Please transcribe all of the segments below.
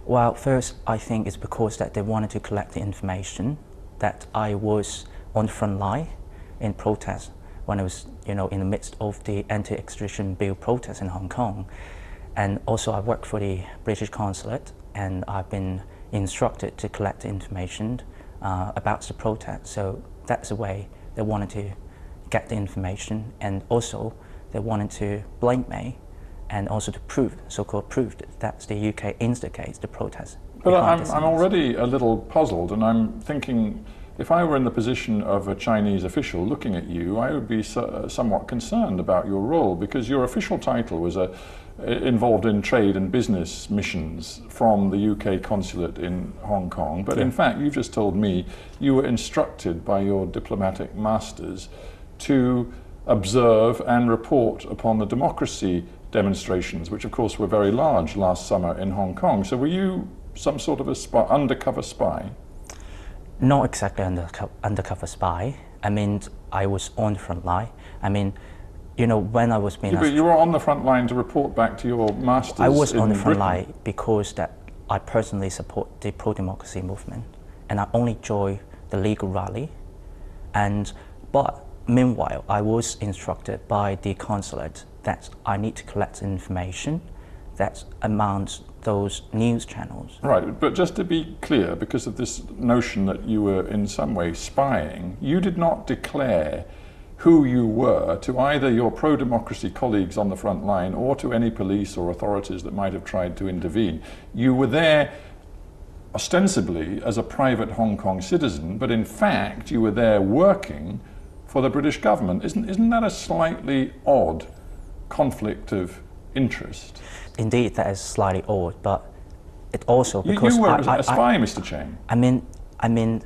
Well, first, I think it's because that they wanted to collect the information that I was on the front line in protest when I was, in the midst of the anti-extradition bill protest in Hong Kong. And also I work for the British consulate, and I've been instructed to collect information about the protest. So that's the way they wanted to get the information, and also they wanted to blame me and also to prove, so-called prove, that the UK instigates the protest. But I'm already a little puzzled, and I'm thinking, if I were in the position of a Chinese official looking at you, I would be somewhat concerned about your role, because your official title was involved in trade and business missions from the UK consulate in Hong Kong. But in fact, you've just told me you were instructed by your diplomatic masters to observe and report upon the democracy demonstrations, which of course were very large last summer in Hong Kong. So were you some sort of a undercover spy? Not exactly undercover spy. I mean, I was on the front line. I mean, when I was being... But you were on the front line to report back to your masters. I was on the front Britain. line because that I personally support the pro-democracy movement, and I only joined the legal rally. But meanwhile, I was instructed by the consulate that I need to collect information that amounts those news channels. Right, but just to be clear, because of this notion that you were in some way spying, you did not declare who you were to either your pro-democracy colleagues on the front line or to any police or authorities that might have tried to intervene. You were there ostensibly as a private Hong Kong citizen, but in fact you were there working for the British government. Isn't that a slightly odd conflict of interest? Indeed, that is slightly odd, but it also because you were a spy, Mr. Cheng. I mean,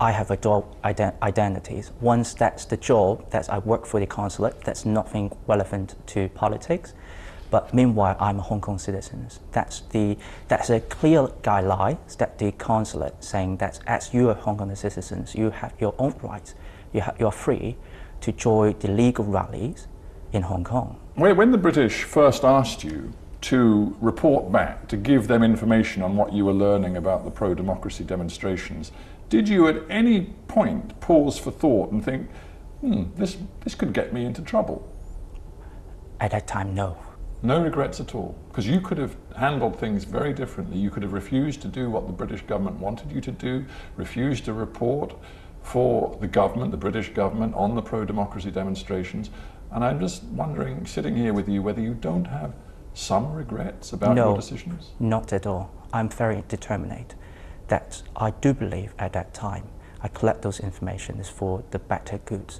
I have a dual identities. Once that's the job that I work for the consulate, that's nothing relevant to politics. But meanwhile, I'm a Hong Kong citizen. That's a clear guideline that the consulate saying that as you are Hong Kong citizens, you have your own rights. You're free to join the legal rallies in Hong Kong. When the British first asked you to report back, to give them information on what you were learning about the pro-democracy demonstrations, did you at any point pause for thought and think, this could get me into trouble? At that time, no. No regrets at all? Because you could have handled things very differently. You could have refused to do what the British government wanted you to do, refused to report for the government, the British government, on the pro-democracy demonstrations. And I'm just wondering, sitting here with you, whether you don't have some regrets about your decisions? No, not at all. I'm very determined that I do believe at that time I collect those informations for the better goods